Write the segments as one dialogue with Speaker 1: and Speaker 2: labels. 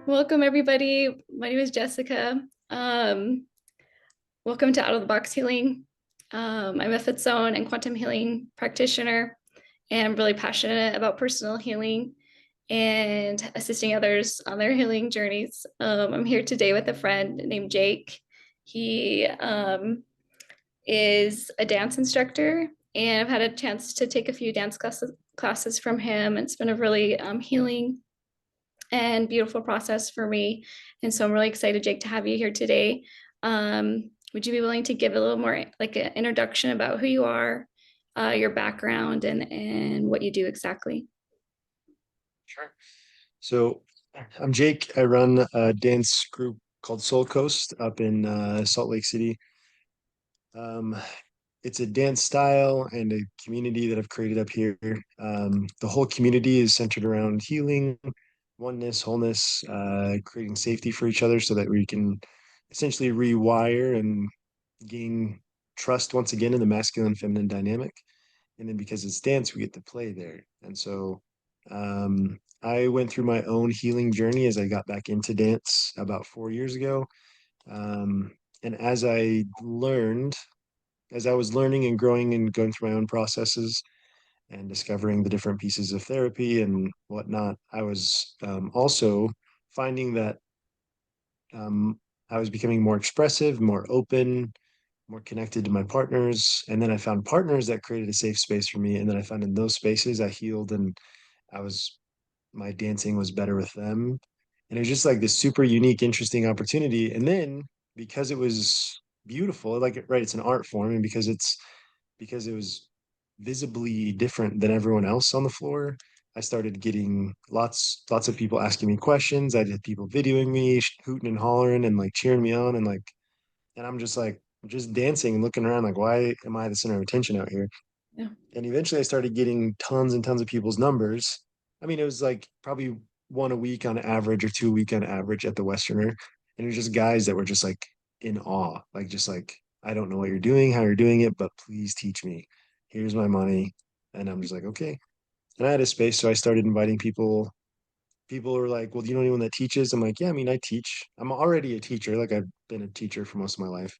Speaker 1: Welcome, everybody. My name is Jessica. Welcome to Out of the Box Healing. I'm a Fifth Zone and quantum healing practitioner, and I'm really passionate about personal healing and assisting others on their healing journeys. I'm here today with a friend named Jake. He is a dance instructor, and I've had a chance to take a few dance classes from him. It's been a really healing and beautiful process for me. And so I'm really excited, Jake, to have you here today. Would you be willing to give a little more like an introduction about who you are, your background, and what you do exactly?
Speaker 2: Sure. So I'm Jake. I run a dance group called Soul Coast up in Salt Lake City. Um, it's a dance style and a community that I've created up here. The whole community is centered around healing, oneness, wholeness, creating safety for each other so that we can essentially rewire and gain trust once again in the masculine feminine dynamic. And then because it's dance, we get to play there. And so I went through my own healing journey as I got back into dance about 4 years ago. Um, and as I was learning and growing and going through my own processes and discovering the different pieces of therapy and whatnot, I was also finding that um, I was becoming more expressive, more open, more connected to my partners. And then I found partners that created a safe space for me. And then I found in those spaces I healed and I was my dancing was better with them. And it was just like this super unique, interesting opportunity. And then because it was beautiful, like right, it's an art form, and because it was visibly different than everyone else on the floor, I started getting lots of people asking me questions. I had people videoing me, hooting and hollering and like cheering me on, and I'm just like just dancing and looking around like, why am I the center of attention out here?
Speaker 1: Yeah.
Speaker 2: And eventually I started getting tons and tons of people's numbers. I mean, it was like probably one a week on average or two a week on average at the Westerner. And it was just guys that were just like in awe, like just like, I don't know what you're doing, how you're doing it, but please teach me. Here's my money. And I'm just like, okay. And I had a space, so I started inviting people. People were like, well, do you know anyone that teaches? I'm like, yeah, I mean, I teach. I'm already a teacher. Like I've been a teacher for most of my life.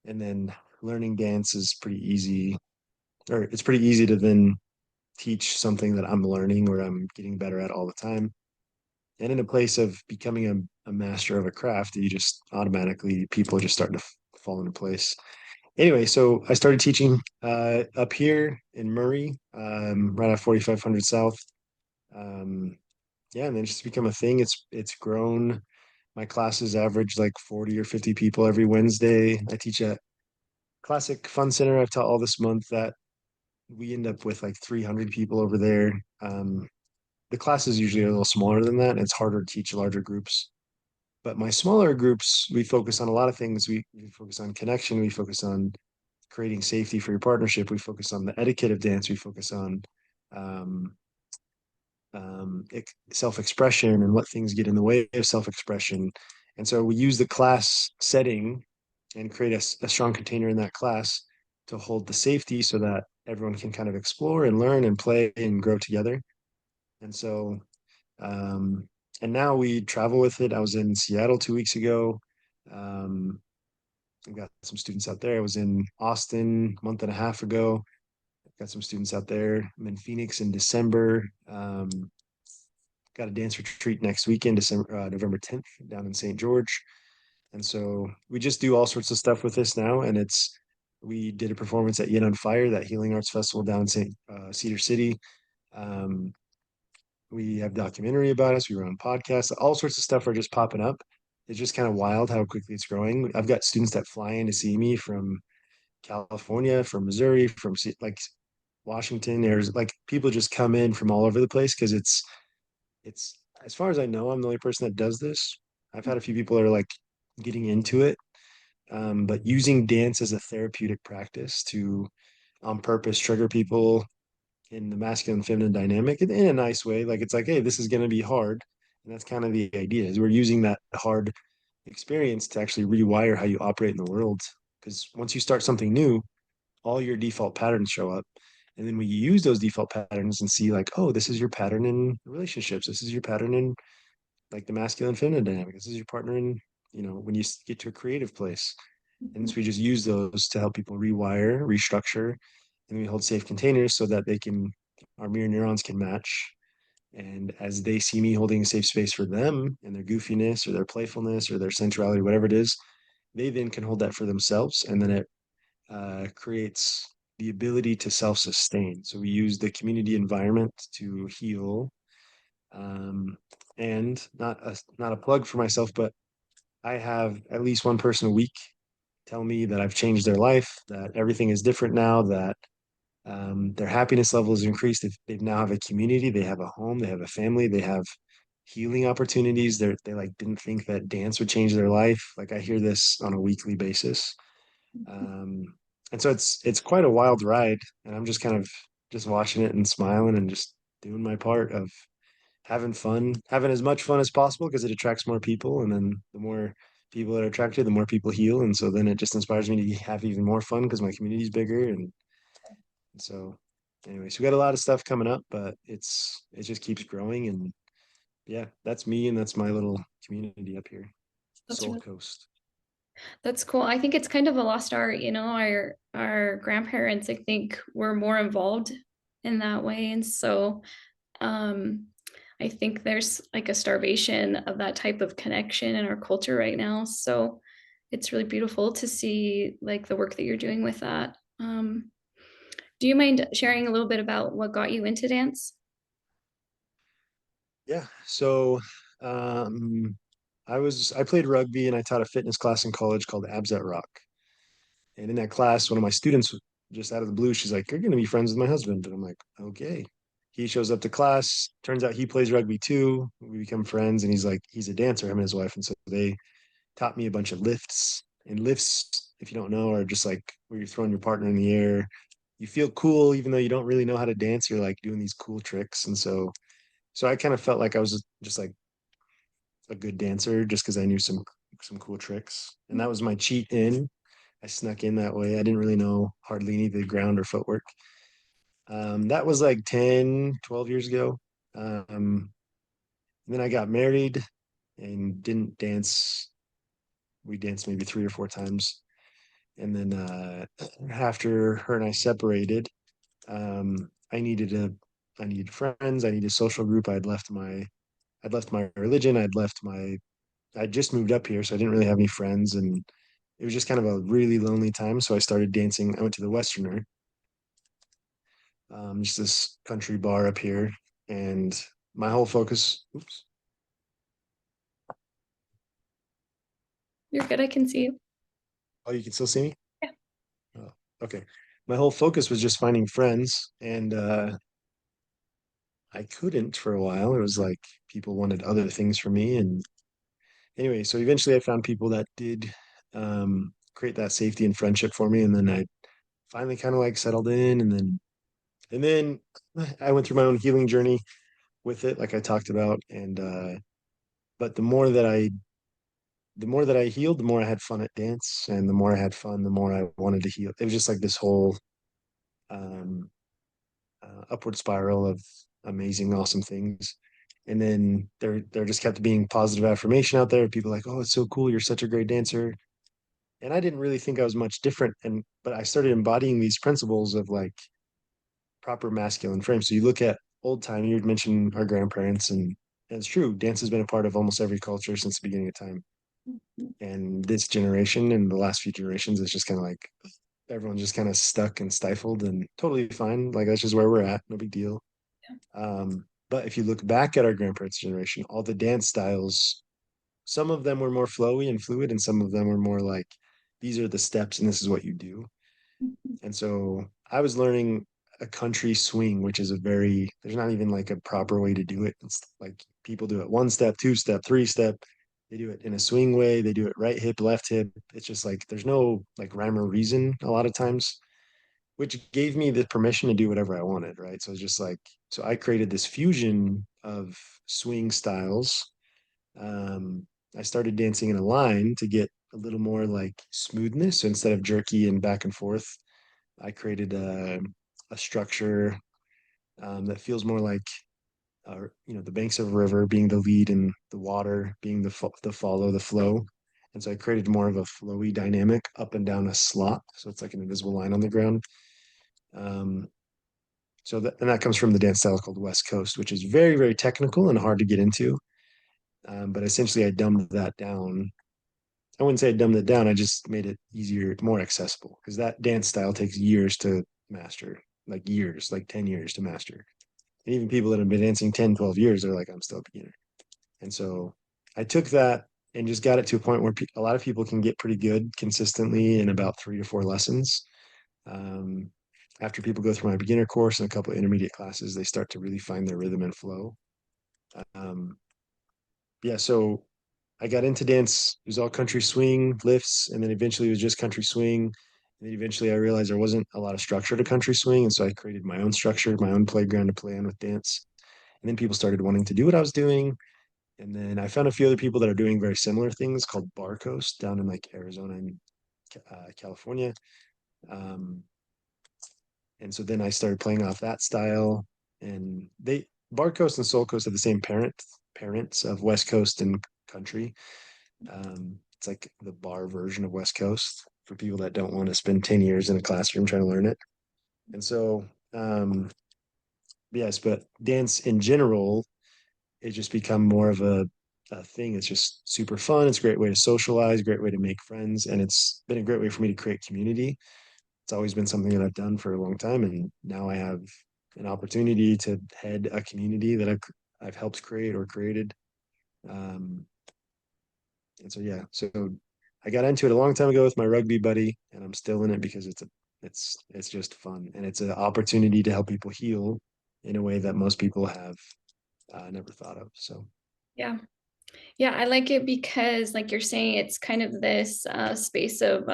Speaker 2: And then learning dance is pretty easy, or it's pretty easy to then teach something that I'm learning or I'm getting better at all the time. And in a place of becoming a master of a craft, you just automatically, people just start to fall into place. Anyway, so I started teaching up here in Murray, right off 4500 South. Um, yeah, and then it's just become a thing. It's grown. My classes average like 40 or 50 people every Wednesday. I teach at Classic Fun Center. I've taught all this month that we end up with like 300 people over there. The classes usually are a little smaller than that, and it's harder to teach larger groups. But my smaller groups, we focus on a lot of things. We focus on connection. We focus on creating safety for your partnership. We focus on the etiquette of dance. We focus on um, self-expression and what things get in the way of self-expression. And so we use the class setting and create a strong container in that class to hold the safety so that everyone can kind of explore and learn and play and grow together. And so um, and now we travel with it. I was in Seattle 2 weeks ago. Um, I've got some students out there. I was in Austin a month and a half ago. I've got some students out there. I'm in Phoenix in December. Got a dance retreat next weekend, November 10th, down in St. George. And so we just do all sorts of stuff with this now. And we did a performance at Yin on Fire, that healing arts festival down in Cedar City. Um, we have documentary about us. We run podcasts. All sorts of stuff are just popping up. It's just kind of wild how quickly it's growing. I've got students that fly in to see me from California, from Missouri, from like Washington. There's like people just come in from all over the place because it's as far as I know, I'm the only person that does this. I've had a few people that are like getting into it, but using dance as a therapeutic practice to on purpose trigger people in the masculine feminine dynamic in a nice way. Like it's like, hey, this is going to be hard, and that's kind of the idea. Is we're using that hard experience to actually rewire how you operate in the world. Because once you start something new, all your default patterns show up. And then when you use those default patterns and see, like, oh, this is your pattern in relationships, this is your pattern in like the masculine feminine dynamic. This is your partner in, when you get to a creative place. And so we just use those to help people rewire, restructure, and we hold safe containers so that our mirror neurons can match. And as they see me holding a safe space for them and their goofiness or their playfulness or their sensuality, whatever it is, they then can hold that for themselves. And then it creates the ability to self sustain. So we use the community environment to heal. Um, and not a plug for myself, but I have at least one person a week tell me that I've changed their life, that everything is different now, that their happiness level is increased. If they now have a community, they have a home, they have a family, they have healing opportunities. They like didn't think that dance would change their life. Like I hear this on a weekly basis. Um, and so it's quite a wild ride. And I'm just kind of just watching it and smiling and just doing my part of having fun, having as much fun as possible because it attracts more people. And then the more people that are attracted, the more people heal. And so then it just inspires me to have even more fun because my community is bigger. And so anyways, we got a lot of stuff coming up, but it just keeps growing. And yeah, that's me and that's my little community up here,
Speaker 1: That's
Speaker 2: Soul
Speaker 1: really
Speaker 2: Coast.
Speaker 1: that's cool. I think it's kind of a lost art, our grandparents, I think, were more involved in that way. And so um I think there's like a starvation of that type of connection in our culture right now. So it's really beautiful to see like the work that you're doing with that. Do you mind sharing a little bit about what got you into dance?
Speaker 2: Yeah. So I played rugby and I taught a fitness class in college called Abs at Rock. And in that class, one of my students, just out of the blue, she's like, "You're going to be friends with my husband." And I'm like, "Okay." He shows up to class. Turns out he plays rugby too. We become friends, and he's a dancer, him and his wife. And so they taught me a bunch of lifts. And lifts, if you don't know, are just like where you're throwing your partner in the air. You feel cool, even though you don't really know how to dance. You're like doing these cool tricks. And so I kind of felt like I was just like a good dancer just because I knew some cool tricks. And that was my cheat in. I snuck in that way. I didn't really know hardly any of the ground or footwork. That was like 10, 12 years ago. And then I got married and didn't dance. We danced maybe 3 or 4 times. And then after her and I separated, I needed friends. I needed a social group. I'd left my religion. I just moved up here, so I didn't really have any friends, and it was just kind of a really lonely time. So I started dancing. I went to the Westerner, just this country bar up here, and my whole focus. Oops.
Speaker 1: You're good, I can see you.
Speaker 2: Oh, you can still see me.
Speaker 1: Yeah.
Speaker 2: Oh, okay. My whole focus was just finding friends, and I couldn't for a while. It was like people wanted other things from me, and anyway, so eventually I found people that did create that safety and friendship for me, and then I finally kind of like settled in, and then I went through my own healing journey with it, like I talked about, and but the more that I healed, the more I had fun at dance, and the more I had fun, the more I wanted to heal. It was just like this whole um, upward spiral of amazing, awesome things. And then there just kept being positive affirmation out there. People like, "Oh, it's so cool! You're such a great dancer." And I didn't really think I was much different. But I started embodying these principles of like proper masculine frame. So you look at old time. You mentioned our grandparents, and it's true. Dance has been a part of almost every culture since the beginning of time. And this generation and the last few generations is just kind of like everyone's just kind of stuck and stifled and totally fine. Like that's just where we're at. No big deal. But if you look back at our grandparents' generation, all the dance styles, some of them were more flowy and fluid, and some of them were more like, these are the steps and this is what you do. And so I was learning a country swing, which is there's not even like a proper way to do it. It's like people do it one step, two step, three step. They do it in a swing way. They do it right hip, left hip. It's just like there's no like rhyme or reason a lot of times, which gave me the permission to do whatever I wanted. Right. So it's just like, so I created this fusion of swing styles. Um, I started dancing in a line to get a little more like smoothness. So instead of jerky and back and forth, I created a structure that feels more like the banks of a river being the lead and the water being the follow, the flow. And so I created more of a flowy dynamic up and down a slot. So it's like an invisible line on the ground. Um, and that comes from the dance style called West Coast, which is very, very technical and hard to get into. But essentially, I dumbed that down. I wouldn't say I dumbed it down. I just made it easier, more accessible because that dance style takes years to master, like years, like 10 years to master. And even people that have been dancing 10, 12 years, they're like, I'm still a beginner. And so I took that and just got it to a point where a lot of people can get pretty good consistently in about 3 to 4 lessons. Um, After people go through my beginner course and a couple of intermediate classes, they start to really find their rhythm and flow. Um, yeah, so I got into dance. It was all country swing, lifts, and then eventually it was just country swing. And then eventually I realized there wasn't a lot of structure to country swing. And so I created my own structure, my own playground to play on with dance. And then people started wanting to do what I was doing. And then I found a few other people that are doing very similar things called Bar Coast down in like Arizona and California. Um, and so then I started playing off that style. And Bar Coast and Soul Coast have the same parents of West Coast and country. It's like the bar version of West Coast for people that don't want to spend 10 years in a classroom trying to learn it. And so, yes, but dance in general, it just become more of a thing. It's just super fun. It's a great way to socialize, great way to make friends. And it's been a great way for me to create community. It's always been something that I've done for a long time. And now I have an opportunity to head a community that I've helped create or created. Um, And so yeah, so I got into it a long time ago with my rugby buddy, and I'm still in it because it's just fun and it's an opportunity to help people heal in a way that most people have never thought of. So
Speaker 1: Yeah. Yeah, I like it because, like you're saying, it's kind of this space of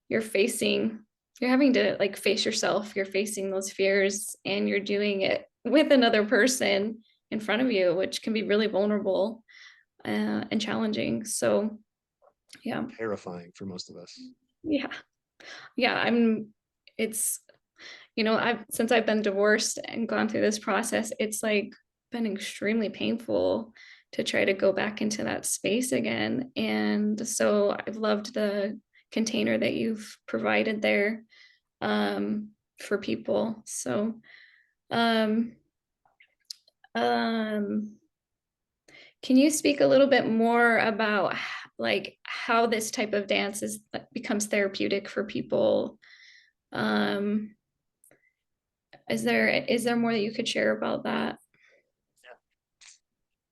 Speaker 1: you're facing, you're having to like face yourself, you're facing those fears, and you're doing it with another person in front of you, which can be really vulnerable and challenging. So, yeah,
Speaker 2: terrifying for most of us.
Speaker 1: yeah, yeah. It's, I've since I've been divorced and gone through this process, it's like been extremely painful to try to go back into that space again. And so I've loved the container that you've provided there um, for people. So, um, um, can you speak a little bit more about like how this type of dance becomes therapeutic for people? Um, is there more that you could share about that?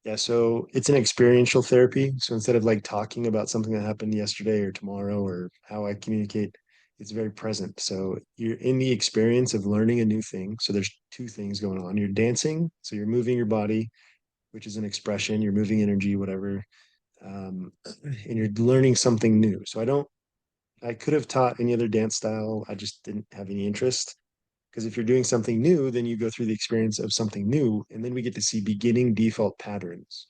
Speaker 2: Yeah, so it's an experiential therapy. So instead of like talking about something that happened yesterday or tomorrow or how I communicate, it's very present. So you're in the experience of learning a new thing. So there's two things going on. You're dancing, so you're moving your body, which is an expression, you're moving energy, whatever. And you're learning something new. So I could have taught any other dance style. I just didn't have any interest. Because if you're doing something new, then you go through the experience of something new, and then we get to see beginning default patterns.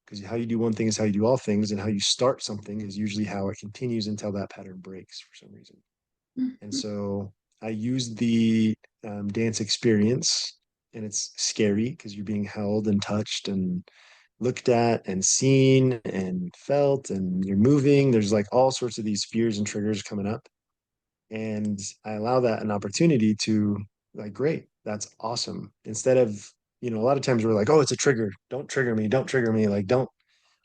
Speaker 2: Because how you do one thing is how you do all things, and how you start something is usually how it continues until that pattern breaks for some reason. And
Speaker 1: Mhm.
Speaker 2: so I used the dance experience, and it's scary because you're being held and touched and looked at and seen and felt, and you're moving. There's like all sorts of these fears and triggers coming up. And I allow that an opportunity to, like, great, that's awesome. Instead of, a lot of times we're like, oh, it's a trigger. Don't trigger me. Don't trigger me. Like, don't,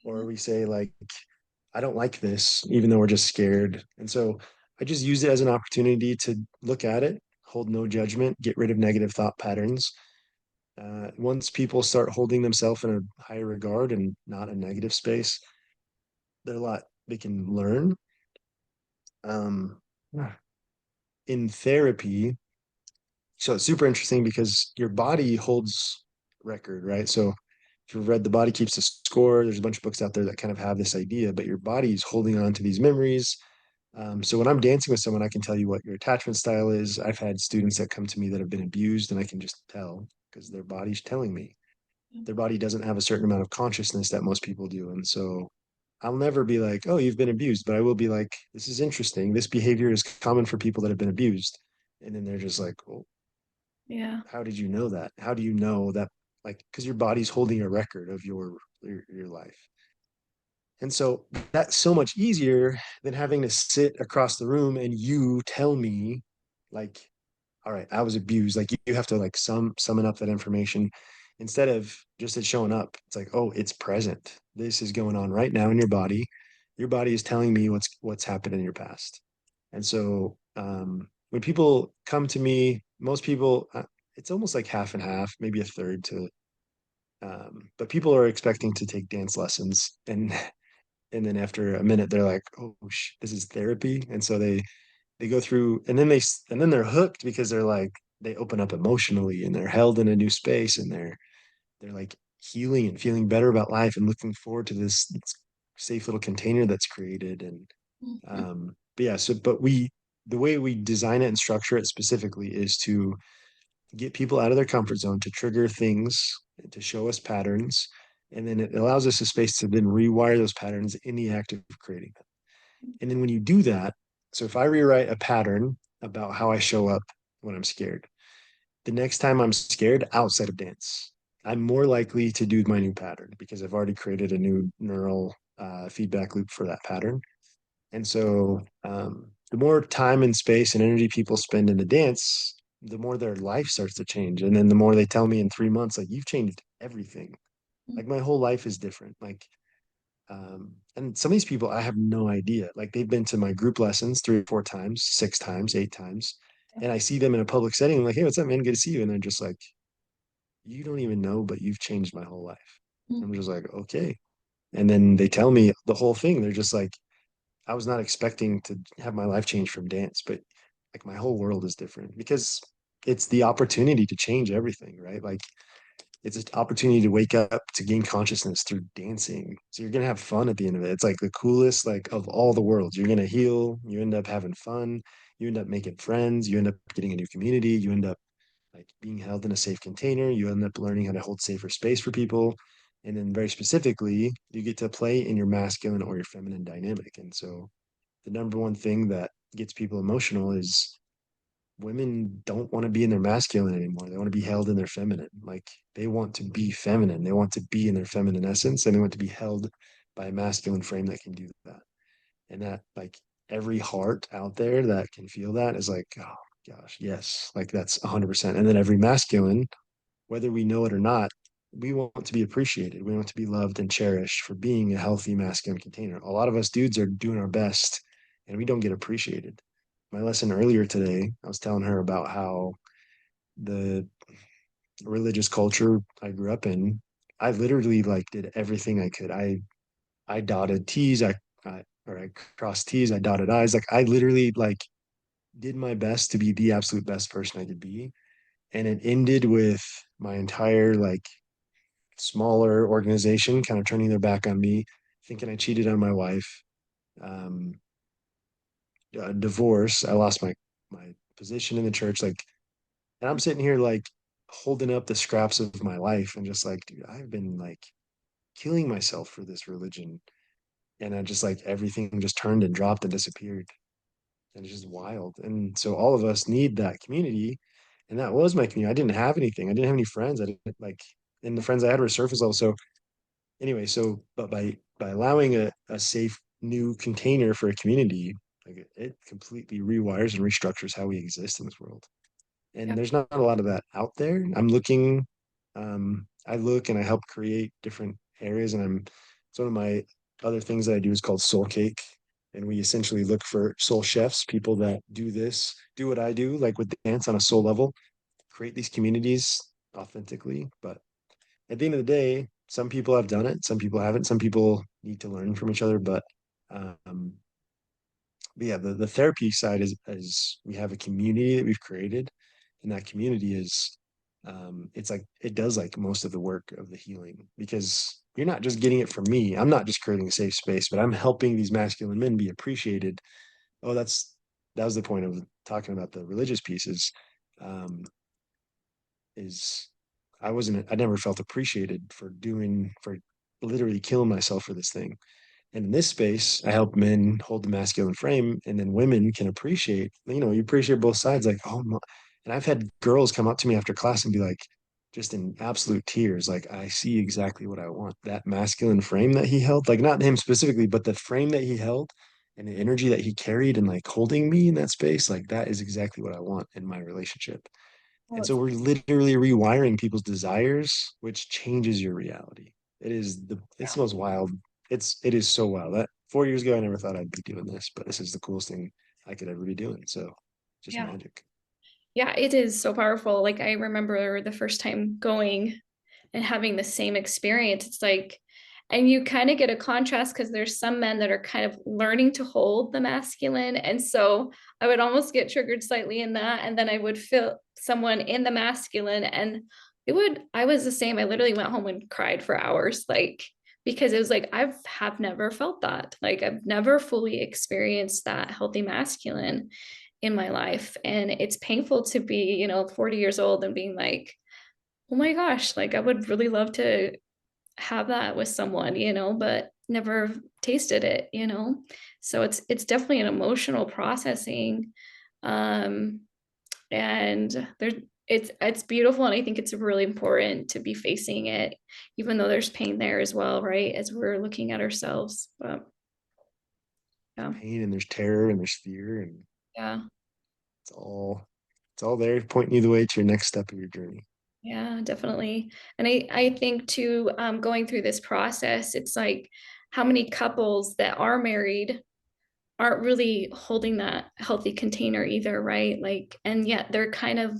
Speaker 2: or we say, like, I don't like this, even though we're just scared. And so I just use it as an opportunity to look at it, hold no judgment, get rid of negative thought patterns. Once people start holding themselves in a higher regard and not a negative space, they're a lot they can learn. Um, in therapy, so it's super interesting because your body holds record, right? So if you've read The Body Keeps the Score, there's a bunch of books out there that kind of have this idea, but your body's holding on to these memories. So when I'm dancing with someone, I can tell you what your attachment style is. I've had students that come to me that have been abused, and I can just tell because their body's telling me. Their body doesn't have a certain amount of consciousness that most people do. And so I'll never be like, oh, you've been abused, but I will be like, this is interesting. This behavior is common for people that have been abused. And then they're just like, well,
Speaker 1: Yeah.
Speaker 2: how did you know that? How do you know that? like because your body's holding a record of your life. And so that's so much easier than having to sit across the room and you tell me, like, all right, I was abused. Like you have to like summon up that information instead of just it showing up. It's like, oh, it's present. This is going on right now in your body. Your body is telling me what's happened in your past. And so when people come to me, most people, it's almost like half and half, maybe a third to, but people are expecting to take dance lessons, and then after a minute they're like, oh, this is therapy, and so they go through, and then and then they're hooked because they're like they open up emotionally and they're held in a new space and they're like healing and feeling better about life and looking forward to this safe little container that's created. And
Speaker 1: Mhm.
Speaker 2: but yeah, so but we the way we design it and structure it specifically is to get people out of their comfort zone, to trigger things, to show us patterns, and then it allows us a space to then rewire those patterns in the act of creating them. And then when you do that, so if I rewrite a pattern about how I show up when I'm scared, the next time I'm scared outside of dance, I'm more likely to do my new pattern because I've already created a new neural feedback loop for that pattern. And so the more time and space and energy people spend in the dance, the more their life starts to change. And then the more they tell me in 3 months, like, you've changed everything. Like, my whole life is different. Like, and some of these people, I have no idea. Like, they've been to my group lessons 3 or 4 times, 6 times, 8 times. And I see them in a public setting. I'm like, hey, what's up, man? Good to see you. And they're just like, you don't even know, but you've changed my whole life. I'm just like, okay. And then they tell me the whole thing. They're just like, I was not expecting to have my life change from dance, but like my whole world is different because it's the opportunity to change everything, right? Like it's an opportunity to wake up to gain consciousness through dancing. So you're gonna have fun at the end of it. It's like the coolest, like of all the worlds. You're gonna heal, you end up having fun, you end up making friends, you end up getting a new community, you end up like being held in a safe container, you end up learning how to hold safer space for people. And then very specifically, you get to play in your masculine or your feminine dynamic. And so the number one thing that gets people emotional is women don't want to be in their masculine anymore. They want to be held in their feminine. Like they want to be feminine. They want to be in their feminine essence and they want to be held by a masculine frame that can do that. And that like every heart out there that can feel that is like, oh gosh, yes, like that's 100%. And then every masculine, whether we know it or not, we want to be appreciated. We want to be loved and cherished for being a healthy masculine container. A lot of us dudes are doing our best and we don't get appreciated. My lesson earlier today, I was telling her about how the religious culture I grew up in, I literally like did everything I could. I dotted T's, I crossed T's, I dotted I's. Like I literally like did my best to be the absolute best person I could be. And it ended with my entire like smaller organization kind of turning their back on me, thinking I cheated on my wife. Um, Divorce. I lost my position in the church. Like, and I'm sitting here like holding up the scraps of my life and just like, dude, I've been like killing myself for this religion, and I just like everything just turned and dropped and disappeared, and it's just wild. And so all of us need that community, and that was my community. I didn't have anything. I didn't have any friends. I didn't like, and the friends I had were surface level. So anyway, so but by allowing a safe new container for a community, like it completely rewires and restructures how we exist in this world. And
Speaker 1: Yep.
Speaker 2: there's not a lot of that out there. I'm looking, I look and I help create different areas, and I'm it's one of my other things that I do is called Soul Cake. And we essentially look for soul chefs, people that do this, do what I do, like with dance on a soul level, create these communities authentically. But at the end of the day, some people have done it, some people haven't, some people need to learn from each other. Um, but yeah, the therapy side is we have a community that we've created, and that community is it's like it does like most of the work of the healing because you're not just getting it from me. I'm not just creating a safe space, but I'm helping these masculine men be appreciated. Oh, that was the point of talking about the religious pieces. Um, is I never felt appreciated for literally killing myself for this thing. And in this space, I help men hold the masculine frame, and then women can appreciate, you appreciate both sides. Like, oh, my. And I've had girls come up to me after class and be like, just in absolute tears. Like, I see exactly what I want. That masculine frame that he held, like not him specifically, but the frame that he held and the energy that he carried and like holding me in that space, like that is exactly what I want in my relationship.
Speaker 1: Oh,
Speaker 2: And so
Speaker 1: it's,
Speaker 2: we're literally rewiring people's desires, which changes your reality. It's
Speaker 1: yeah.
Speaker 2: the most wild. It is so wild. That 4 years ago, I never thought I'd be doing this, but this is the coolest thing I could ever be doing. So just
Speaker 1: Yeah.
Speaker 2: magic.
Speaker 1: Yeah, it is so powerful. Like I remember the first time going and having the same experience. It's like, and you kind of get a contrast because there's some men that are kind of learning to hold the masculine. And so I would almost get triggered slightly in that. And then I would feel someone in the masculine and I was the same. I literally went home and cried for hours, like, because it was like, have never felt that. Like I've never fully experienced that healthy masculine in my life. And it's painful to be, 40 years old and being like, oh my gosh, like I would really love to have that with someone, but never tasted it, So it's definitely an emotional processing. Um, and it's beautiful and I think it's really important to be facing it, even though there's pain there as well, right? As we're looking at ourselves. But
Speaker 2: There's
Speaker 1: yeah,
Speaker 2: pain and there's terror and there's fear and
Speaker 1: yeah.
Speaker 2: it's all it's all there pointing you the way to your next step of your journey.
Speaker 1: Yeah, definitely. And I think too, going through this process, it's like how many couples that are married aren't really holding that healthy container either, right? Like, and yet they're kind of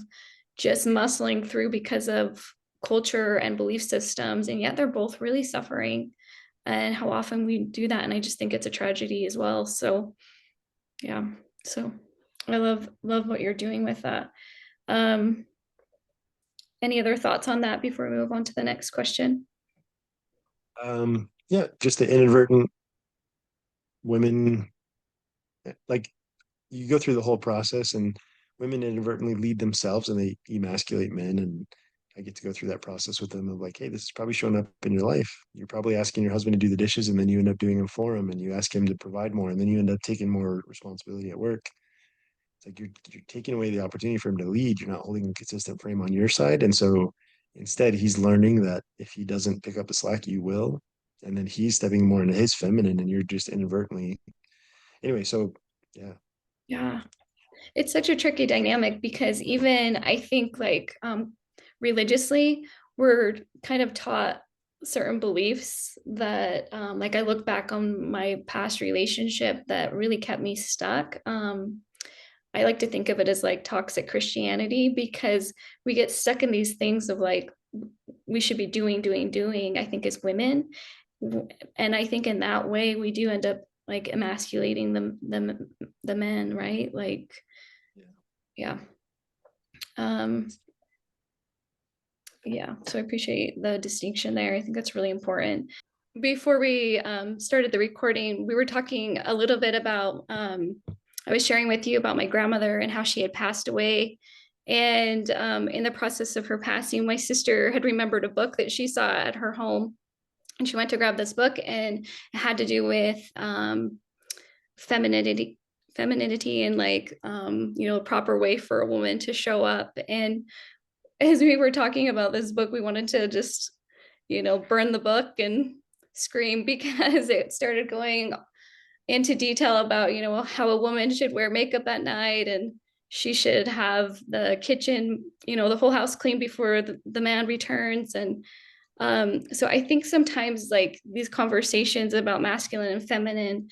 Speaker 1: just muscling through because of culture and belief systems, and yet they're both really suffering. And how often we do that. And I just think it's a tragedy as well. So yeah. So I love what you're doing with that. Um, any other thoughts on that before we move on to the next question?
Speaker 2: Yeah, just the inadvertent women, like you go through the whole process and women inadvertently lead themselves and they emasculate men. And I get to go through that process with them of like, hey, this is probably showing up in your life. You're probably asking your husband to do the dishes and then you end up doing them for him and you ask him to provide more and then you end up taking more responsibility at work. It's like you're taking away the opportunity for him to lead. You're not holding a consistent frame on your side. And so instead he's learning that if he doesn't pick up the slack, you will. And then he's stepping more into his feminine and you're just inadvertently anyway. So yeah.
Speaker 1: Yeah. It's such a tricky dynamic because even I think like religiously, we're kind of taught certain beliefs that like I look back on my past relationship that really kept me stuck. I like to think of it as like toxic Christianity because we get stuck in these things of like we should be doing, I think as women. And I think in that way we do end up like emasculating the men, right? Like,
Speaker 2: Yeah.
Speaker 1: yeah. Um, yeah, so I appreciate the distinction there. I think that's really important. Before we started the recording, we were talking a little bit about, I was sharing with you about my grandmother and how she had passed away. And in the process of her passing, my sister had remembered a book that she saw at her home. And she went to grab this book, and it had to do with femininity femininity and like a proper way for a woman to show up. And as we were talking about this book, we wanted to just, burn the book and scream because it started going into detail about, how a woman should wear makeup at night and she should have the kitchen, the whole house clean before the man returns. And so I think sometimes like these conversations about masculine and feminine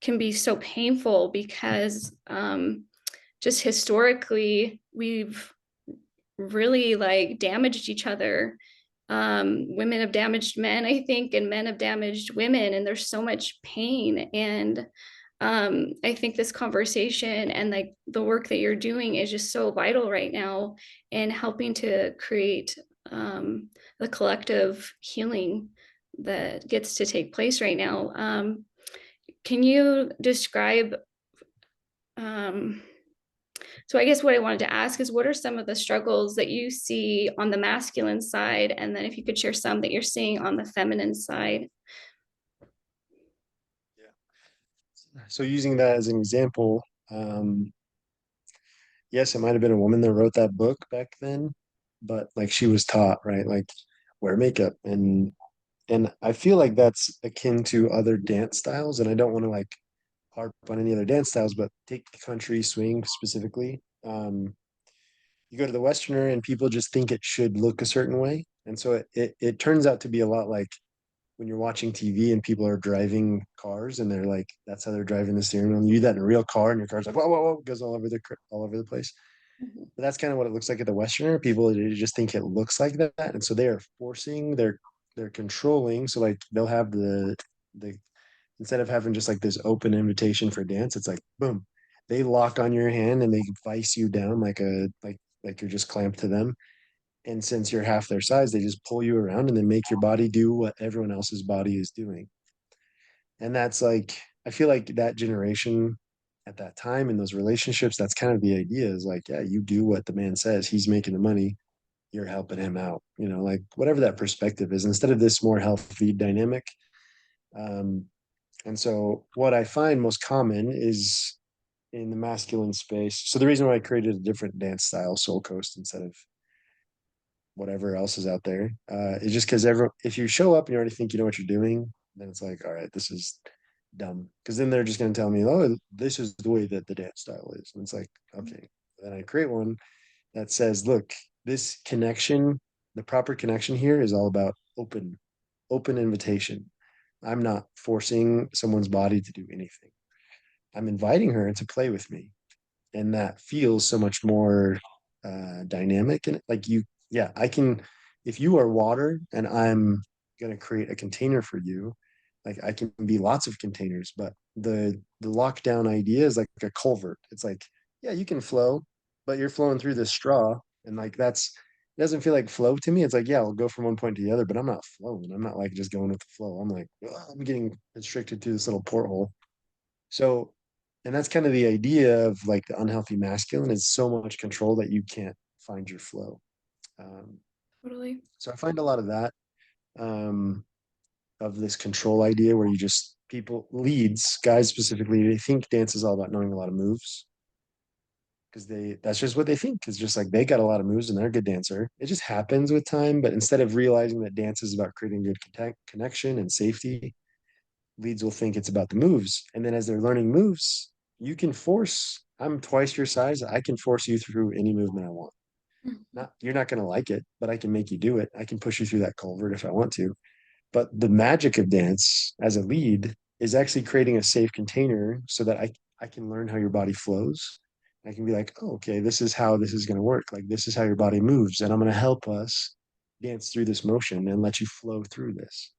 Speaker 1: can be so painful because just historically we've really like damaged each other. Women have damaged men, I think, and men have damaged women, and there's so much pain. And I think this conversation and like the work that you're doing is just so vital right now in helping to create the collective healing that gets to take place right now. Can you describe um, so I guess what I wanted to ask is what are some of the struggles that you see on the masculine side? And then if you could share some that you're seeing on the feminine side.
Speaker 2: Yeah. So using that as an example, yes, it might have been a woman that wrote that book back then, but like she was taught, right? Like wear makeup and I feel like that's akin to other dance styles. And I don't want to like harp on any other dance styles, but take the country swing specifically. You go to the Westerner and people just think it should look a certain way. And so it turns out to be a lot like when you're watching TV and people are driving cars and they're like, that's how they're driving the steering wheel. You do that in a real car and your car's like, whoa, whoa, whoa, goes all over the place.
Speaker 1: Mhm.
Speaker 2: But that's kind of what it looks like at the Westerner. People just think it looks like that. And so they are forcing, they're controlling. So like they'll have the instead of having just like this open invitation for dance, it's like boom, they lock on your hand and they vice you down like you're just clamped to them. And since you're half their size, they just pull you around and then make your body do what everyone else's body is doing. And that's like I feel like that generation at that time in those relationships, that's kind of the idea is like, yeah, you do what the man says. He's making the money, you're helping him out. Like whatever that perspective is, instead of this more healthy dynamic. Um, and so what I find most common is in the masculine space. So the reason why I created a different dance style, Soul Coast, instead of whatever else is out there, is just because if you show up and you already think you know what you're doing, then it's like, all right, this is dumb. Because then they're just going to tell me, oh, this is the way that the dance style is. And it's like, okay. Then I create one that says, look, this connection, the proper connection here is all about open invitation. I'm not forcing someone's body to do anything. I'm inviting her to play with me. And that feels so much more dynamic. And like yeah, I can, if you are water and I'm going to create a container for you, like I can be lots of containers, but the lockdown idea is like a culvert. It's like, yeah, you can flow, but you're flowing through this straw. And like it doesn't feel like flow to me. It's like, yeah, I'll go from one point to the other, but I'm not flowing. I'm not like just going with the flow. I'm like, I'm getting constricted to this little porthole. So, and that's kind of the idea of like the unhealthy masculine is so much control that you can't find your flow. Um,
Speaker 1: Totally.
Speaker 2: so I find a lot of that um, of this control idea where you just people leads guys specifically they think dance is all about knowing a lot of moves because that's just what they think. It's just like they got a lot of moves and they're a good dancer. It just happens with time, but instead of realizing that dance is about creating good connection and safety, leads will think it's about the moves. And then as they're learning moves, you can force, I'm twice your size. I can force you through any movement I want.
Speaker 1: Mhm.
Speaker 2: You're not going to like it, but I can make you do it. I can push you through that culvert if I want to. But the magic of dance as a lead is actually creating a safe container so that I can learn how your body flows. I can be like, oh, okay, this is how this is going to work. Like, this is how your body moves. And I'm going to help us dance through this motion and let you flow through this.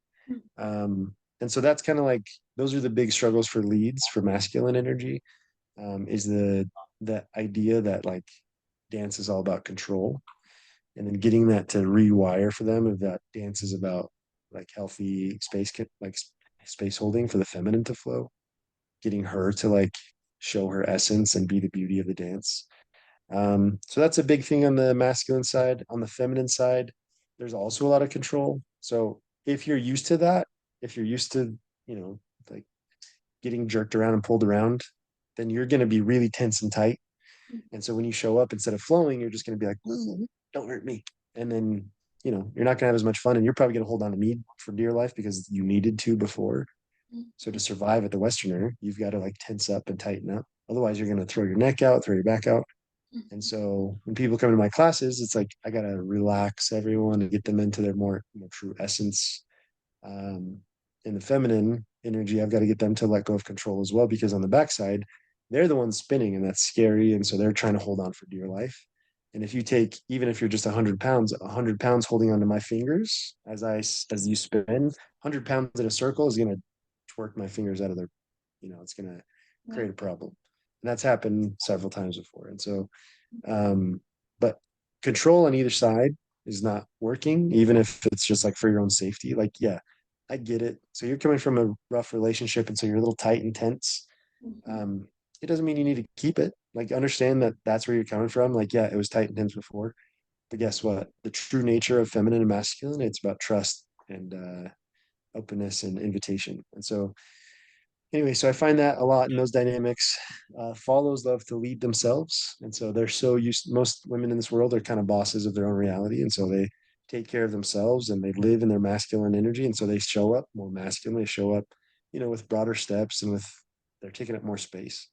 Speaker 2: And so that's kind of like those are the big struggles for leads for masculine energy. Is the idea that like dance is all about control, and then getting that to rewire for them of that dance is about like healthy space holding for the feminine to flow, getting her to like show her essence and be the beauty of the dance. So that's a big thing on the masculine side. On the feminine side, there's also a lot of control. So if you're used to that, if you're used to, you know, like getting jerked around and pulled around, then you're going to be really tense and tight. And so when you show up, instead of flowing, you're just going to be like, "Ooh, don't hurt me." And then, you're not going to have as much fun and you're probably going to hold on to me for dear life because you needed to before. So to survive at the Westerner, you've got to like tense up and tighten up. Otherwise, you're going to throw your neck out, throw your back out. And so when people come to my classes, it's like I gotta relax everyone and get them into their more true essence. Um, in the feminine energy, I've got to get them to let go of control as well, because on the backside, they're the ones spinning, and that's scary. And so they're trying to hold on for dear life. And if you take, even if you're just 100 pounds, 100 pounds holding onto my fingers as you spin, 100 pounds in a circle is gonna twerk my fingers out of their, it's gonna
Speaker 1: Yeah.
Speaker 2: create a problem. And that's happened several times before. And so but control on either side is not working, even if it's just like for your own safety. Like, yeah, I get it. So you're coming from a rough relationship, and so you're a little tight and tense.
Speaker 1: Mhm.
Speaker 2: Um, it doesn't mean you need to keep it. Like, understand that that's where you're coming from. Like, yeah, it was tight and tense before, but guess what? The true nature of feminine and masculine, it's about trust and openness and invitation. And so anyway, so I find that a lot in those dynamics. Follows love to lead themselves. And so they're so used, most women in this world are kind of bosses of their own reality. And so they take care of themselves and they live in their masculine energy. And so they show up more masculine, they show up, with broader steps and with, they're taking up more space.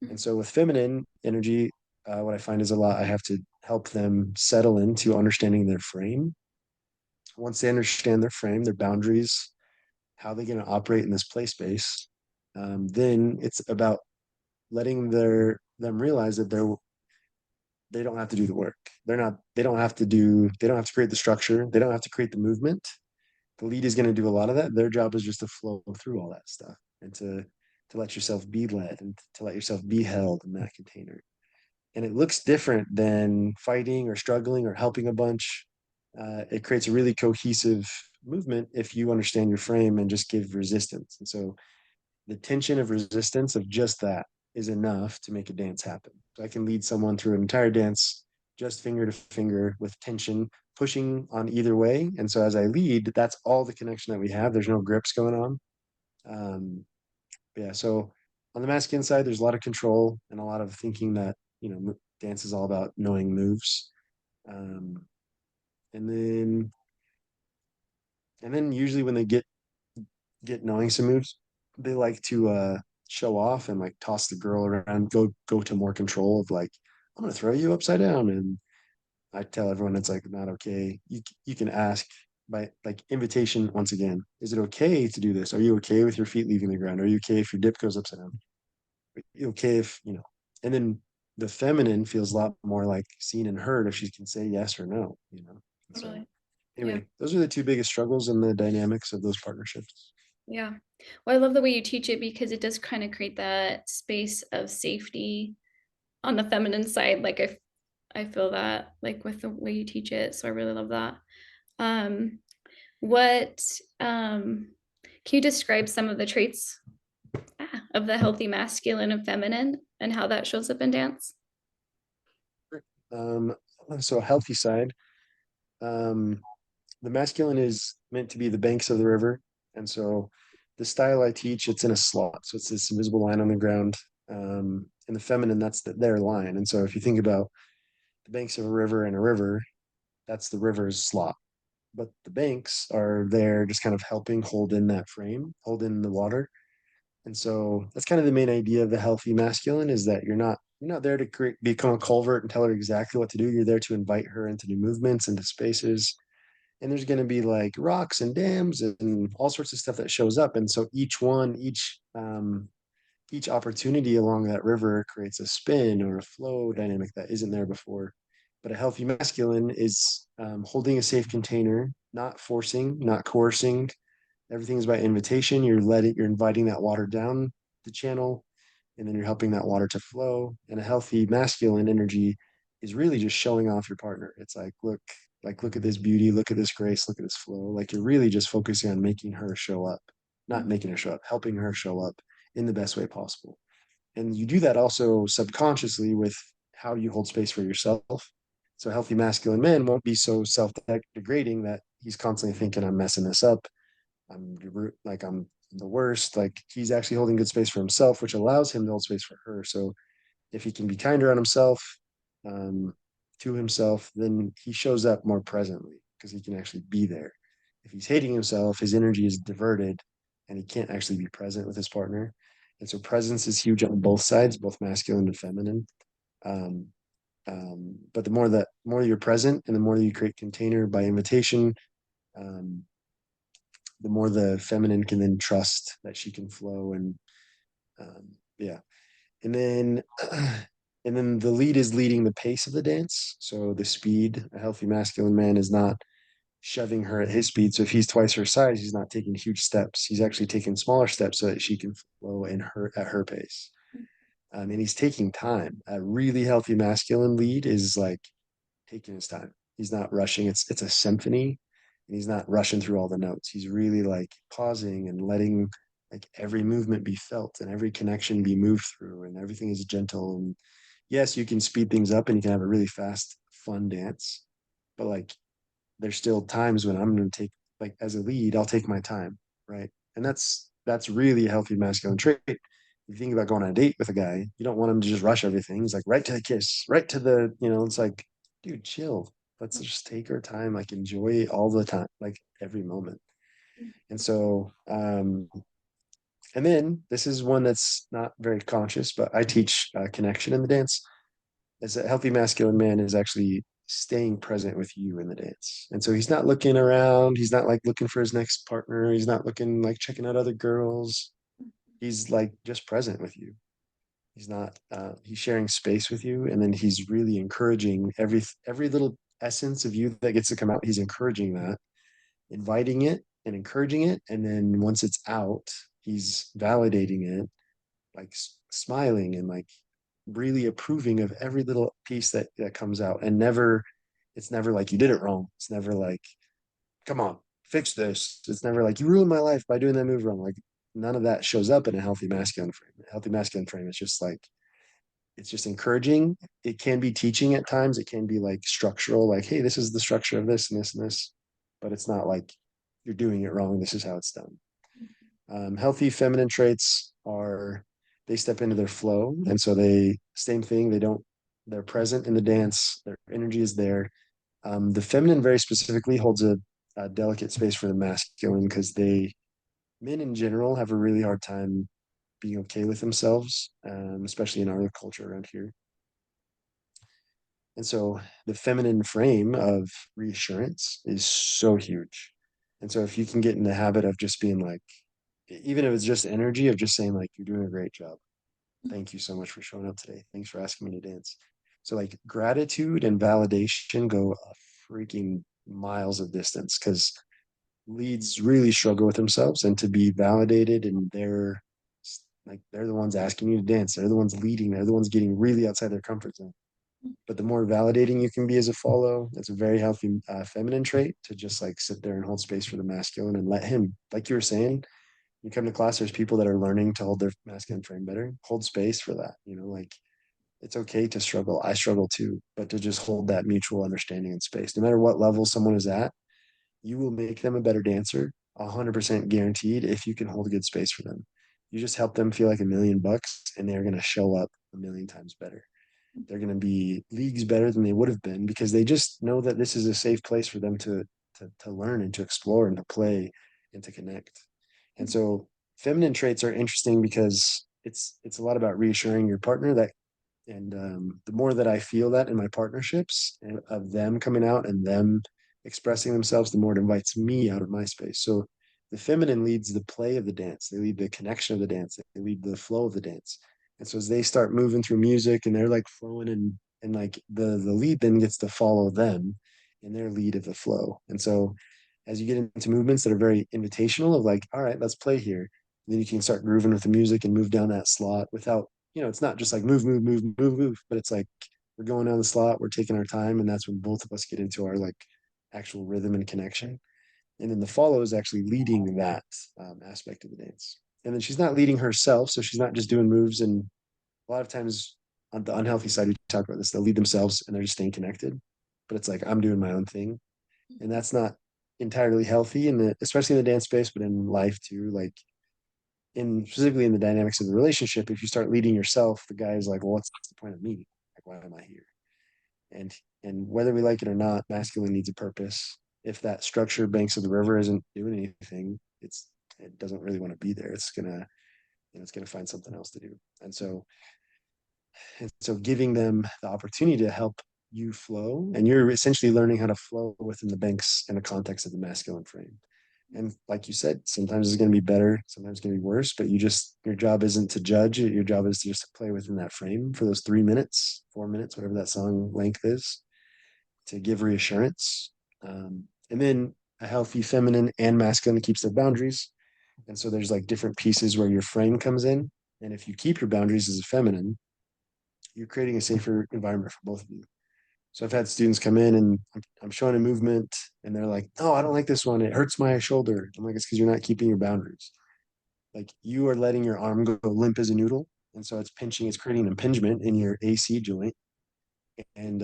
Speaker 2: And
Speaker 1: Mhm.
Speaker 2: so with feminine energy, what I find is a lot, I have to help them settle into understanding their frame. Once they understand their frame, their boundaries, how they're going to operate in this play space, then it's about letting them realize that they don't have to do the work. They don't have to create the structure. They don't have to create the movement. The lead is going to do a lot of that. Their job is just to flow through all that stuff and to let yourself be led and to let yourself be held in that container. And it looks different than fighting or struggling or helping a bunch. It creates a really cohesive movement if you understand your frame and just give resistance. And so the tension of resistance of just that is enough to make a dance happen. So I can lead someone through an entire dance just finger to finger with tension pushing on either way. And so as I lead, that's all the connection that we have. There's no grips going on. Yeah. So on the masculine side, there's a lot of control and a lot of thinking that, dance is all about knowing moves. Um, and then, and then usually when they get knowing some moves, they like to show off and like toss the girl around, go to more control of like, I'm gonna throw you upside down. And I tell everyone it's like not okay. You can ask by like invitation once again, is it okay to do this? Are you okay with your feet leaving the ground? Are you okay if your dip goes upside down? Are you okay if, and then the feminine feels a lot more like seen and heard if she can say yes or no. And so
Speaker 1: Totally. Yeah.
Speaker 2: anyway, those are the two biggest struggles in the dynamics of those partnerships.
Speaker 1: Yeah. Well, I love the way you teach it because it does kind of create that space of safety on the feminine side. Like I feel that like with the way you teach it. So I really love that. Um, what can you describe some of the traits of the healthy masculine and feminine and how that shows up in dance?
Speaker 2: Um, so a healthy side, um, the masculine is meant to be the banks of the river. And so the style I teach, it's in a slot. So it's this invisible line on the ground. And the feminine, that's their line. And so if you think about the banks of a river and a river, that's the river's slot. But the banks are there just kind of helping hold in that frame, hold in the water. And so that's kind of the main idea of the healthy masculine is that you're not there to become a culvert and tell her exactly what to do. You're there to invite her into new movements, into spaces. And there's going to be like rocks and dams and all sorts of stuff that shows up. And so each opportunity along that river creates a spin or a flow dynamic that isn't there before. But a healthy masculine is holding a safe container, not forcing, not coercing. Everything is by invitation. You're inviting that water down the channel, and then you're helping that water to flow. And a healthy masculine energy is really just showing off your partner. It's like look at this beauty, look at this grace, look at this flow. Like you're really just focusing on making her show up, not making her show up, helping her show up in the best way possible. And you do that also subconsciously with how you hold space for yourself. So a healthy masculine man won't be so self-degrading that he's constantly thinking, I'm messing this up. I'm the worst. Like he's actually holding good space for himself, which allows him to hold space for her. So if he can be kinder on himself, um, to himself, then he shows up more presently because he can actually be there. If he's hating himself, his energy is diverted and he can't actually be present with his partner. And so presence is huge on both sides, both masculine and feminine. Um, but the more you're present and the more you create container by invitation, um, the more the feminine can then trust that she can flow and yeah. And then and then the lead is leading the pace of the dance. So the speed, a healthy masculine man is not shoving her at his speed. So if he's twice her size, he's not taking huge steps. He's actually taking smaller steps so that she can flow in her at her pace. And he's taking time. A really healthy masculine lead is like taking his time. He's not rushing. It's a symphony, and he's not rushing through all the notes. He's really like pausing and letting like every movement be felt and every connection be moved through, and everything is gentle. And yes, you can speed things up and you can have a really fast, fun dance, but like there's still times when I'm going to take like as a lead, I'll take my time, right? And that's really a healthy masculine trait. If you think about going on a date with a guy, you don't want him to just rush everything. He's like right to the kiss, right to the, it's like, dude, chill. Let's just take our time, like enjoy all the time, like every moment. And so, and then this is one that's not very conscious, but I teach connection in the dance. As a healthy masculine man is actually staying present with you in the dance. And so he's not looking around. He's not like looking for his next partner. He's not looking like checking out other girls. He's like just present with you. He's not, he's sharing space with you. And then he's really encouraging every little essence of you that gets to come out. He's encouraging that, inviting it and encouraging it. And then once it's out, he's validating it, like smiling and like really approving of every little piece that comes out. And never, it's never like you did it wrong. It's never like, come on, fix this. It's never like you ruined my life by doing that move wrong. Like none of that shows up in a healthy masculine frame. A healthy masculine frame is just like, it's just encouraging. It can be teaching at times. It can be like structural, like, hey, this is the structure of this and this and this. But it's not like you're doing it wrong. This is how it's done. Healthy feminine traits are, they step into their flow. And so they, same thing, they're present in the dance, their energy is there. The feminine very specifically holds a delicate space for the masculine because men in general have a really hard time being okay with themselves, especially in our culture around here. And so the feminine frame of reassurance is so huge. And so if you can get in the habit of just being like, even if it's just energy of just saying like, you're doing a great job. Thank you so much for showing up today. Thanks for asking me to dance. So like gratitude and validation go a freaking miles of distance because leads really struggle with themselves and to be validated and they're the ones asking you to dance. They're the ones leading. They're the ones getting really outside their comfort zone. But the more validating you can be as a follow, it's a very healthy feminine trait to just like sit there and hold space for the masculine and let him, like you were saying, you come to class, there's people that are learning to hold their masculine frame better. Hold space for that. Like it's okay to struggle. I struggle too, but to just hold that mutual understanding and space. No matter what level someone is at, you will make them a better dancer, 100% guaranteed if you can hold a good space for them. You just help them feel like $1,000,000 and they're going to show up a million times better. They're going to be leagues better than they would have been because they just know that this is a safe place for them to learn and to explore and to play and to connect. And so feminine traits are interesting because it's a lot about reassuring your partner that, and the more that I feel that in my partnerships and of them coming out and them expressing themselves, the more it invites me out of my space. So the feminine leads the play of the dance. They lead the connection of the dance. They lead the flow of the dance. And so as they start moving through music and they're like flowing and like the lead then gets to follow them in their lead of the flow. And so as you get into movements that are very invitational of like, all right, let's play here. Then you can start grooving with the music and move down that slot without, it's not just like move, move, move, move, move, but it's like we're going down the slot, we're taking our time, and that's when both of us get into our like actual rhythm and connection. And then the follow is actually leading that aspect of the dance. And then she's not leading herself, so she's not just doing moves. And a lot of times on the unhealthy side, we talk about this, they'll lead themselves and they're just staying connected. But it's like I'm doing my own thing, and that's not entirely healthy especially in the dance space, but in life too. Like in specifically in the dynamics of the relationship, if you start leading yourself, the guy is like, well, what's the point of me? Like, why am I here? And whether we like it or not, masculine needs a purpose. If that structured banks of the river isn't doing anything, it doesn't really want to be there. It's gonna find something else to do. And so giving them the opportunity to help you flow, and you're essentially learning how to flow within the banks in the context of the masculine frame. And like you said, sometimes it's going to be better, sometimes it's going to be worse, but your job isn't to judge. Your job is to just play within that frame for those 3 minutes, 4 minutes, whatever that song length is, to give reassurance. And then a healthy feminine and masculine keeps their boundaries. And so there's like different pieces where your frame comes in. And if you keep your boundaries as a feminine, you're creating a safer environment for both of you. So I've had students come in and I'm showing a movement and they're like, "Oh, I don't like this one. It hurts my shoulder." I'm like, "It's because you're not keeping your boundaries. Like you are letting your arm go limp as a noodle. And so it's pinching, it's creating an impingement in your AC joint. And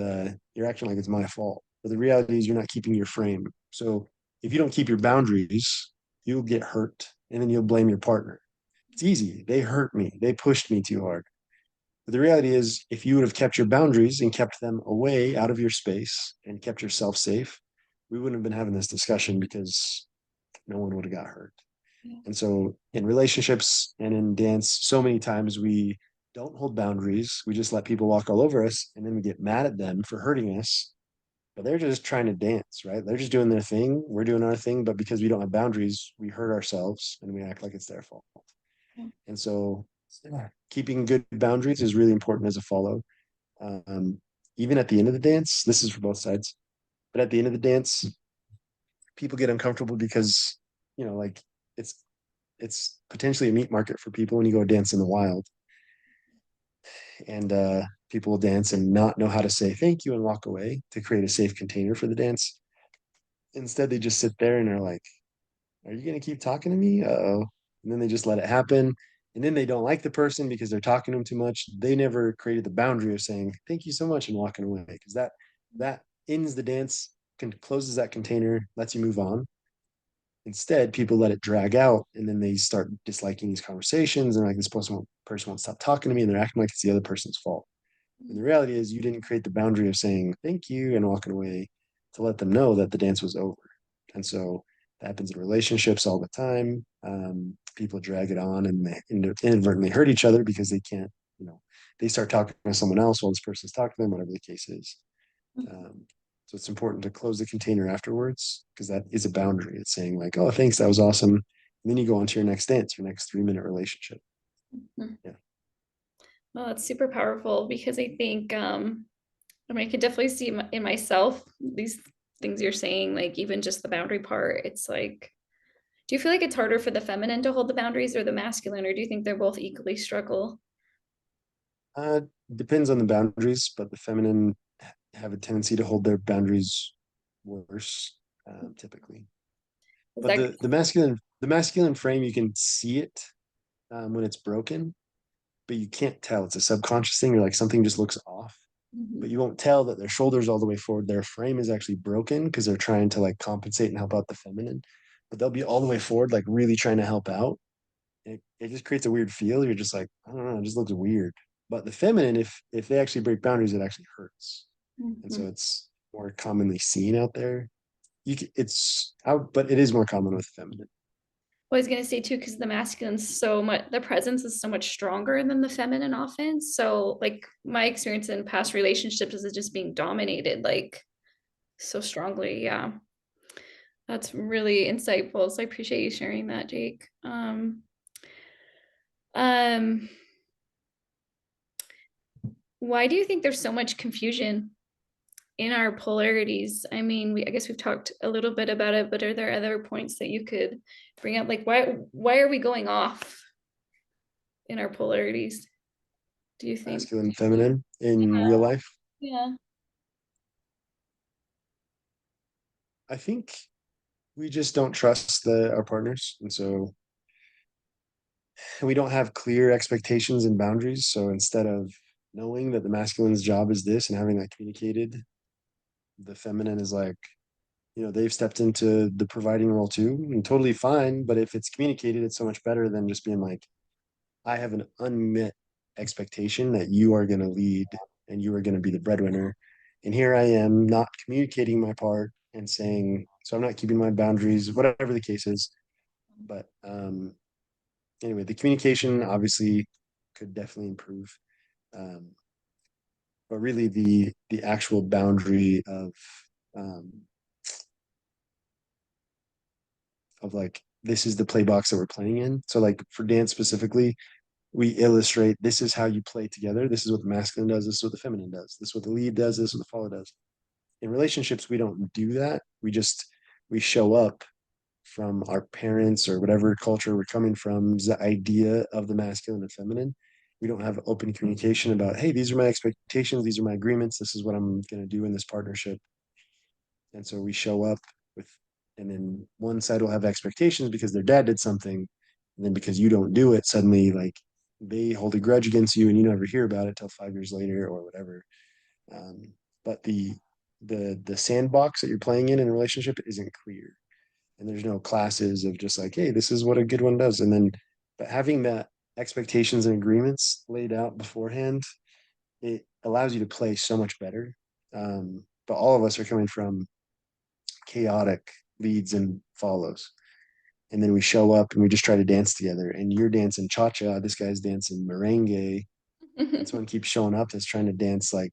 Speaker 2: you're acting like it's my fault. But the reality is you're not keeping your frame. So if you don't keep your boundaries, you'll get hurt and then you'll blame your partner. It's easy. They hurt me. They pushed me too hard. But the reality is, if you would have kept your boundaries and kept them away out of your space and kept yourself safe, we wouldn't have been having this discussion because no one would have got hurt. And so in relationships and in dance, so many times we don't hold boundaries. We just let people walk all over us and then we get mad at them for hurting us. But they're just trying to dance, right? They're just doing their thing. We're doing our thing. But because we don't have boundaries, we hurt ourselves and we act like it's their fault. And so keeping good boundaries is really important as a follow. Um, Even at the end of the dance, this is for both sides, but at the end of the dance, people get uncomfortable because, like it's it's potentially a meat market for people when you go dance in the wild, and people will dance and not know how to say thank you and walk away to create a safe container for the dance. Instead, they just sit there and are like, "Are you gonna keep talking to me? Uh-oh." And then they just let it happen. And then they don't like the person because they're talking to them too much. They never created the boundary of saying thank you so much and walking away, because that ends the dance, closes that container, lets you move on. Instead, people let it drag out and then they start disliking these conversations and like this person won't stop talking to me and they're acting like it's the other person's fault. And the reality is you didn't create the boundary of saying thank you and walking away to let them know that the dance was over. And so that happens in relationships all the time. People drag it on and they inadvertently hurt each other because they can't, you know, they start talking to someone else while this person's talking to them, whatever the case is. Um, so it's important to close the container afterwards because that is a boundary. It's saying like, "Oh, thanks, that was awesome." And then you go on to your next dance, your next 3 minute relationship. Yeah.
Speaker 1: Well, it's super powerful because I think I mean I could definitely see in myself these things you're saying, like even just the boundary part. It's like, do you feel like it's harder for the feminine to hold the boundaries or the masculine, or do you think they're both equally struggle?
Speaker 2: Uh, Depends on the boundaries, but the feminine have a tendency to hold their boundaries worse, typically.
Speaker 1: Is
Speaker 2: But
Speaker 1: that
Speaker 2: the masculine frame, you can see it when it's broken, but you can't tell. It's a subconscious thing. You're like something just looks off, but
Speaker 1: Mhm.
Speaker 2: you won't tell that their shoulders all the way forward. Their frame is actually broken because they're trying to like compensate and help out the feminine, but they'll be all the way forward, like really trying to help out. It just creates a weird feel. You're just like, I don't know, it just looks weird. But the feminine, if they actually break boundaries, it actually hurts, and so
Speaker 1: Mhm.
Speaker 2: it's more commonly seen out there. It's out, but it is more common with feminine.
Speaker 1: I was gonna say too, because the masculine's so much, the presence is so much stronger than the feminine often. So, like my experience in past relationships is just being dominated like so strongly. Yeah, that's really insightful. So I appreciate you sharing that, Jake. Um, why do you think there's so much confusion in our polarities? I mean, I guess we've talked a little bit about it, but are there other points that you could bring up? Like, why are we going off in our polarities? Do you think?
Speaker 2: Masculine, feminine in real life.
Speaker 1: Yeah.
Speaker 2: I think we just don't trust our partners, and so we don't have clear expectations and boundaries. So instead of knowing that the masculine's job is this and having that communicated, the feminine is like, they've stepped into the providing role too, and totally fine. But if it's communicated, it's so much better than just being like, I have an unmet expectation that you are going to lead and you are going to be the breadwinner. And here I am not communicating my part and saying, so I'm not keeping my boundaries, whatever the case is. But anyway, the communication obviously could definitely improve. Um, but really the actual boundary um, of like, this is the play box that we're playing in. So like for dance specifically, we illustrate this is how you play together. This is what the masculine does. This is what the feminine does. This is what the lead does. This is what the follow does. In relationships, we don't do that. We show up from our parents or whatever culture we're coming from, the idea of the masculine and feminine. We don't have open communication about, hey, these are my expectations, these are my agreements, this is what I'm going to do in this partnership. And so we show up with, and then one side will have expectations because their dad did something. And then because you don't do it, suddenly like they hold a grudge against you and you never hear about it till 5 years later or whatever. But the sandbox that you're playing in a relationship isn't clear. and there's no classes of just like, hey, this is what a good one does. And then, but having that expectations and agreements laid out beforehand, it allows you to play so much better. But all of us are coming from chaotic leads and follows. And then we show up and we just try to dance together. And you're dancing cha cha, this guy's dancing merengue, and someone keeps showing up that's trying to dance like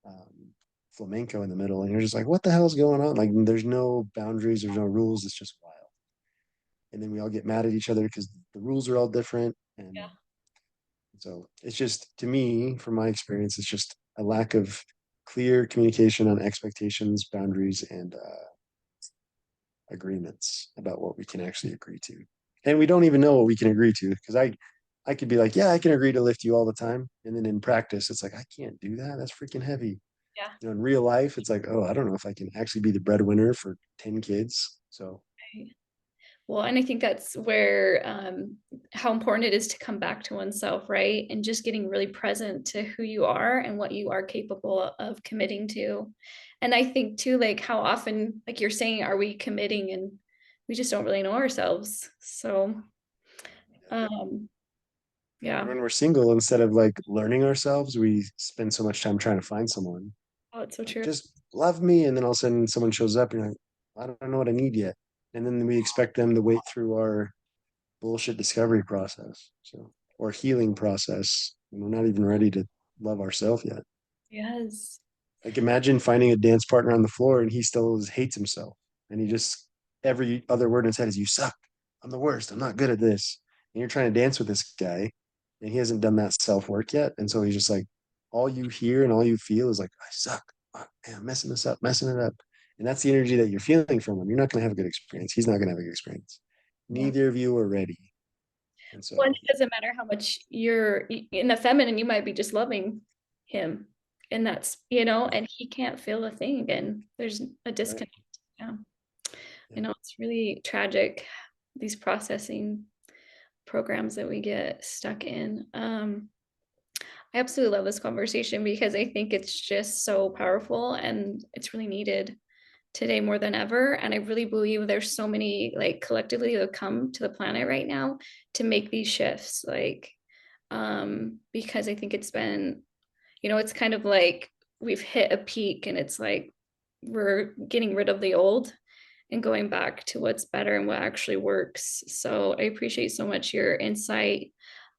Speaker 2: um, flamenco in the middle. And you're just like, what the hell is going on? Like, there's no boundaries, there's no rules. It's just wild. And then we all get mad at each other because the rules are all different. And
Speaker 1: Yeah.
Speaker 2: so it's just, to me, from my experience, it's just a lack of clear communication on expectations, boundaries, and agreements about what we can actually agree to. And we don't even know what we can agree to because I could be like, yeah, I can agree to lift you all the time. And then in practice, it's like, I can't do that. That's freaking heavy.
Speaker 1: Yeah.
Speaker 2: You know, in real life, it's like, oh, I don't know if I can actually be the breadwinner for 10 kids. So,
Speaker 1: Right. Well, and I think that's where how important it is to come back to oneself, right? And just getting really present to who you are and what you are capable of committing to. And I think too, like how often, like you're saying, are we committing and we just don't really know ourselves. So, um,
Speaker 2: and
Speaker 1: yeah.
Speaker 2: when we're single, instead of like learning ourselves, we spend so much time trying to find someone.
Speaker 1: Oh, it's so
Speaker 2: Like,
Speaker 1: true.
Speaker 2: just love me. And then all of a sudden someone shows up and you're like, I don't know what I need yet. And then we expect them to wait through our bullshit discovery process. So, or healing process. And we're not even ready to love ourselves yet.
Speaker 1: Yes.
Speaker 2: Like, imagine finding a dance partner on the floor and he still hates himself. And he just, every other word in his head is, you suck. I'm the worst. I'm not good at this. And you're trying to dance with this guy and he hasn't done that self work yet. And so he's just like, all you hear and all you feel is like, I suck. Oh, man, I'm messing this up, messing it up. And that's the energy that you're feeling from him. You're not going to have a good experience. He's not going to have a good experience.
Speaker 1: Yeah.
Speaker 2: Neither of you are ready. And
Speaker 1: Well,
Speaker 2: so,
Speaker 1: it doesn't matter how much you're in the feminine, you might be just loving him. And that's, and he can't feel a thing again. There's a
Speaker 2: right.
Speaker 1: disconnect. Yeah.
Speaker 2: Yeah.
Speaker 1: It's really tragic, these processing programs that we get stuck in. I absolutely love this conversation because I think it's just so powerful and it's really needed today more than ever. And I really believe there's so many, like, collectively that have come to the planet right now to make these shifts. Like, because I think it's been, it's kind of like we've hit a peak and it's like we're getting rid of the old and going back to what's better and what actually works. So I appreciate so much your insight.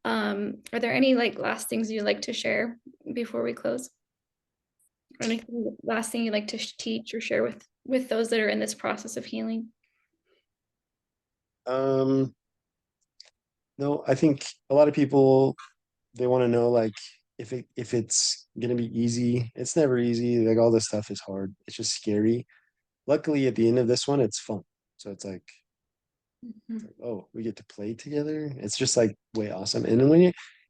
Speaker 1: Are there any like last things you'd like to share before we close? Or anything last thing you'd like to teach or share with those that are in this process of healing?
Speaker 2: Um, no, I think a lot of people, they want to know like if it's gonna be easy. It's never easy. Like, all this stuff is hard. It's just scary. Luckily, at the end of this one, it's fun. So it's
Speaker 1: Mhm.
Speaker 2: like, oh, we get to play together. It's just like way awesome. And then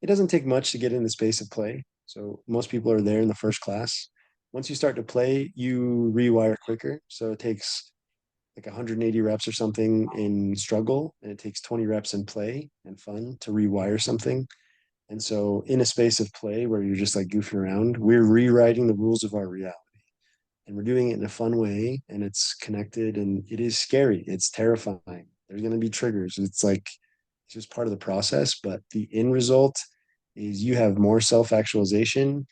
Speaker 2: it doesn't take much to get in the space of play. So most people are there in the first class. Once you start to play, you rewire quicker. So it takes like 180 reps or something in struggle, and it takes 20 reps in play and fun to rewire something. And so, in a space of play where you're just like goofing around, we're rewriting the rules of our reality. And we're doing it in a fun way, and it's connected, and it is scary. It's terrifying. There's going to be triggers. It's like, it's just part of the process. But the end result is you have more self actualization,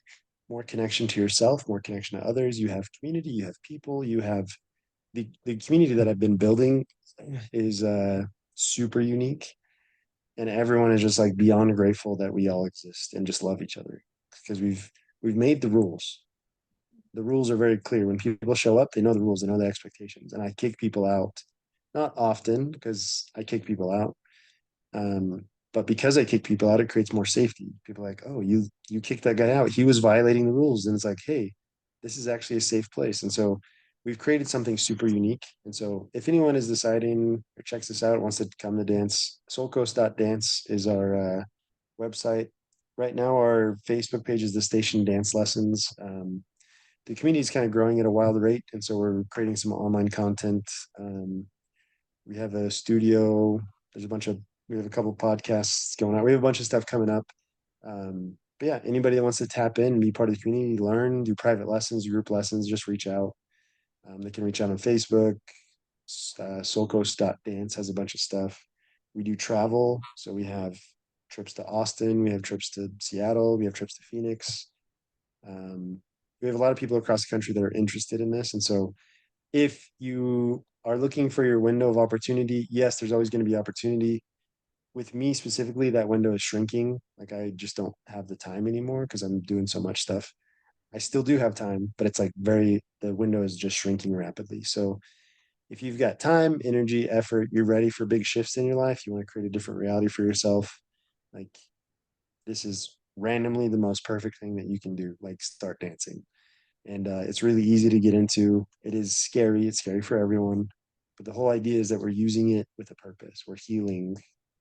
Speaker 2: more connection to yourself, more connection to others. You have community, you have people, you have the community that I've been building is super unique, and everyone is just like beyond grateful that we all exist and just love each other because we've made the rules. The rules are very clear. When people show up, they know the rules, they know the expectations, and I kick people out, not often because I kick people out, um, but because I kick people out, it creates more safety. People are like, oh, you kicked that guy out. He was violating the rules. And it's like, hey, this is actually a safe place. And so we've created something super unique. And so if anyone is deciding or checks this out, wants to come to dance, soulcoast.dance is our website. Right now, our Facebook page is the Station Dance Lessons. The community is kind of growing at a wild rate. And so we're creating some online content. Um, we have a studio. There's a bunch of we have a couple podcasts going on. We have a bunch of stuff coming up. But yeah, anybody that wants to tap in and be part of the community, learn, do private lessons, group lessons, just reach out. They can reach out on Facebook, Soulcoast.dance has a bunch of stuff. We do travel, so we have trips to Austin, we have trips to Seattle, we have trips to Phoenix. Um, we have a lot of people across the country that are interested in this, and so if you are looking for your window of opportunity, yes, there's always going to be opportunity. With me specifically, that window is shrinking. Like I just don't have the time anymore because I'm doing so much stuff. I still do have time, but it's like the window is just shrinking rapidly. So if you've got time, energy, effort, you're ready for big shifts in your life, you want to create a different reality for yourself, like this is randomly the most perfect thing that you can do, like start dancing. And it's really easy to get into. It is scary. It's scary for everyone. But the whole idea is that we're using it with a purpose. We're healing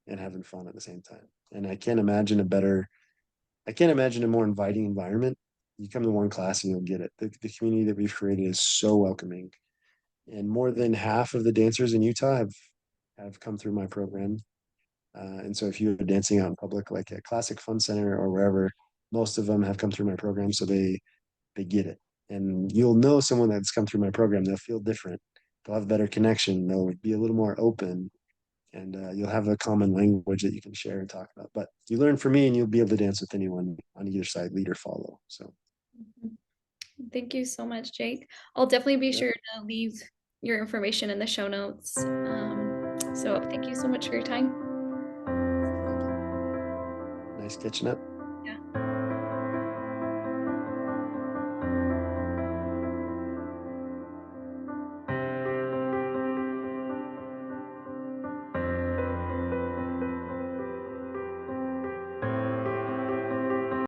Speaker 2: and having fun at the same time. And I can't imagine a more inviting environment. You come to one class and you'll get it. The community that we've created is so welcoming. And more than half of the dancers in Utah have come through my program. And so if you're dancing out in public, like at Classic Fun Center or wherever, most of them have come through my program. So they get it. And you'll know someone that's come through my program. They'll feel different. They'll have a better connection. They'll be a little more open, and you'll have a common language that you can share and talk about. But you learn from me, and you'll be able to dance with anyone on either side, lead or follow. So,
Speaker 1: Thank you so much, Jake. I'll definitely be
Speaker 2: yeah,
Speaker 1: sure to leave your information in the show notes. So thank you so much for your time.
Speaker 2: no problem. Nice catching up.
Speaker 1: Yeah.